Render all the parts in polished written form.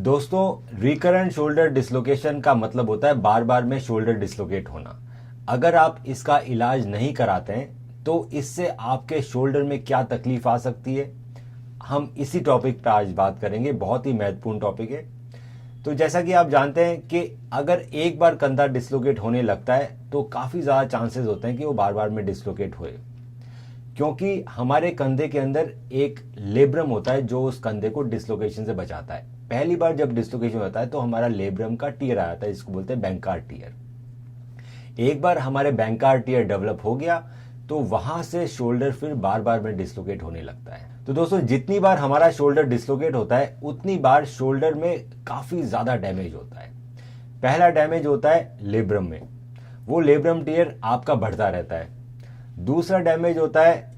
दोस्तों, recurrent shoulder dislocation का मतलब होता है बार बार में शोल्डर डिसलोकेट होना। अगर आप इसका इलाज नहीं कराते हैं तो इससे आपके शोल्डर में क्या तकलीफ आ सकती है, हम इसी टॉपिक पर आज बात करेंगे। बहुत ही महत्वपूर्ण टॉपिक है। तो जैसा कि आप जानते हैं कि अगर एक बार कंधा डिसलोकेट होने लगता है तो काफ़ी ज़्यादा चांसेस होते हैं कि वो बार बार में डिसलोकेट होए, क्योंकि हमारे कंधे के अंदर एक लेब्रम होता है जो उस कंधे को डिसलोकेशन से बचाता है। पहली बार जब डिसलोकेशन होता है तो हमारा लेब्रम का टीयर आ जाता है, जिसको बोलते हैं बैंकार टीयर। एक बार हमारे बैंकार टीयर डेवलप हो गया तो वहां से शोल्डर फिर बार बार में डिसलोकेट होने लगता है। तो दोस्तों, जितनी बार हमारा शोल्डर डिसलोकेट होता है उतनी बार शोल्डर में काफी ज्यादा डैमेज होता है। पहला डैमेज होता है लेब्रम में, वो लेब्रम टीयर आपका बढ़ता रहता है। दूसरा डैमेज होता है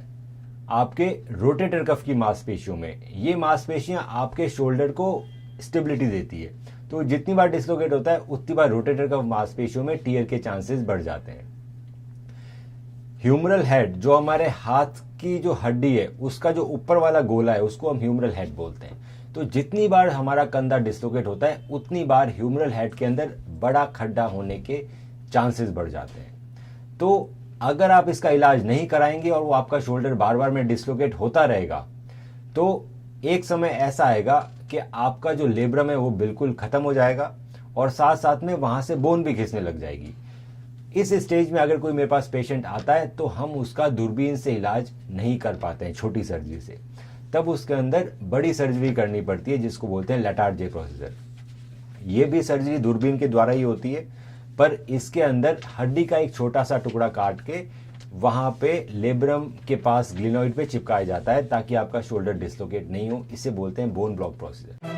आपके रोटेटर कफ की मांसपेशियों में। ये मांसपेशियां आपके शोल्डर को स्टेबिलिटी देती है, तो जितनी बार डिसलोकेट होता है उतनी बार रोटेटर कफ मांसपेशियों में टीयर के चांसेस बढ़ जाते हैं। ह्यूमरल हेड, जो हमारे हाथ की जो हड्डी है उसका जो ऊपर वाला गोला है उसको हम ह्यूमरल हेड बोलते हैं। तो जितनी बार हमारा कंधा डिसलोकेट होता है उतनी बार ह्यूमरल हेड के अंदर बड़ा खड्डा होने के चांसेस बढ़ जाते हैं। तो अगर आप इसका इलाज नहीं कराएंगे और वो आपका शोल्डर बार बार में डिसलोकेट होता रहेगा तो एक समय ऐसा आएगा कि आपका जो लेब्रम है वो बिल्कुल खत्म हो जाएगा और साथ साथ में वहां से बोन भी खिंचने लग जाएगी। इस स्टेज में अगर कोई मेरे पास पेशेंट आता है तो हम उसका दूरबीन से इलाज नहीं कर पाते हैं, छोटी सर्जरी से। तब उसके अंदर बड़ी सर्जरी करनी पड़ती है, जिसको बोलते हैं लेटार्जे प्रोसीजर। ये भी सर्जरी दूरबीन के द्वारा ही होती है, पर इसके अंदर हड्डी का एक छोटा सा टुकड़ा काट के वहां पे लेब्रम के पास ग्लिनोइड पे चिपकाया जाता है ताकि आपका शोल्डर डिसलोकेट नहीं हो। इसे बोलते हैं बोन ब्लॉक प्रोसीजर।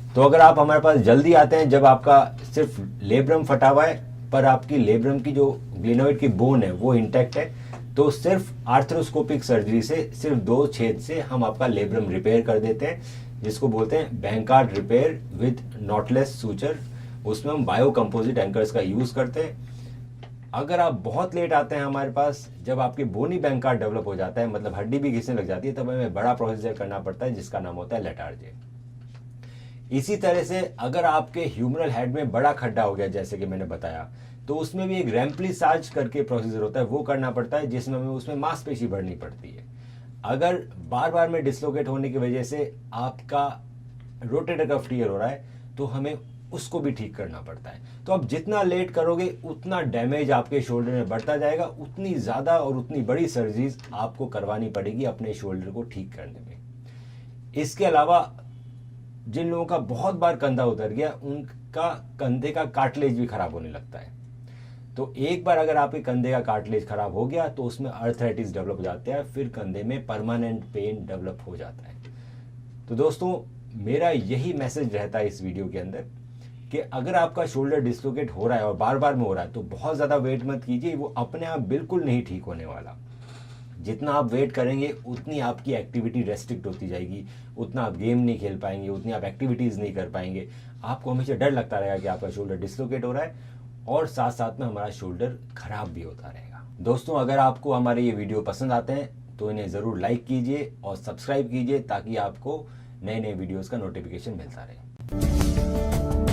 तो अगर आप हमारे पास जल्दी आते हैं जब आपका सिर्फ लेब्रम फटा हुआ है पर आपकी लेब्रम की जो ग्लिनोइड की बोन है वो इंटैक्ट है, तो सिर्फ आर्थ्रोस्कोपिक सर्जरी से सिर्फ 2 छेद से हम आपका लेब्रम रिपेयर कर देते हैं, जिसको बोलते हैं बैंकार्ड रिपेयर विद नॉटलेस सूचर। उसमें हम बायो कंपोजिट एंकर्स का यूज करते हैं। अगर आप बहुत लेट आते हैं हमारे पास, जब आपकी बोनी बैंकार्ड डेवलप हो जाता है, मतलब हड्डी भी घिसने लग जाती है, तब हमें बड़ा प्रोसीजर करना पड़ता है जिसका नाम होता है लेटार्जे। इसी तरह से अगर आपके ह्यूमरल हेड में बड़ा खड्डा हो गया, जैसे कि मैंने बताया, तो उसमें भी एक रैम्प्लिसाज करके प्रोसीजर होता है, वो करना पड़ता है, जिसमें हमें उसमें मांसपेशी बढ़नी पड़ती है। अगर बार बार में डिसलोकेट होने की वजह से आपका रोटेटर कफ टीयर हो रहा है तो हमें उसको भी ठीक करना पड़ता है। तो आप जितना लेट करोगे उतना डैमेज आपके शोल्डर में बढ़ता जाएगा, उतनी ज्यादा और उतनी बड़ी सर्जरीज आपको करवानी पड़ेगी अपने शोल्डर को ठीक करने में। इसके अलावा जिन लोगों का बहुत बार कंधा उतर गया उनका कंधे का कार्टिलेज भी खराब होने लगता है। तो एक बार अगर आपके कंधे का कार्टिलेज खराब हो गया तो उसमें अर्थराइटिस डेवलप हो जाता है, फिर कंधे में परमानेंट पेन डेवलप हो जाता है। तो दोस्तों, मेरा यही मैसेज रहता है इस वीडियो के अंदर कि अगर आपका शोल्डर डिसलोकेट हो रहा है और बार बार में हो रहा है तो बहुत ज्यादा वेट मत कीजिए, वो अपने आप बिल्कुल नहीं ठीक होने वाला। जितना आप वेट करेंगे उतनी आपकी एक्टिविटी रेस्ट्रिक्ट होती जाएगी, उतना आप गेम नहीं खेल पाएंगे, उतनी आप एक्टिविटीज नहीं कर पाएंगे। आपको हमेशा डर लगता रहेगा कि आपका शोल्डर डिसलोकेट हो रहा है और साथ साथ में हमारा शोल्डर खराब भी होता रहेगा। दोस्तों, अगर आपको हमारे ये वीडियो पसंद आते हैं तो इन्हें जरूर लाइक कीजिए और सब्सक्राइब कीजिए ताकि आपको नए नए वीडियोस का नोटिफिकेशन मिलता रहे।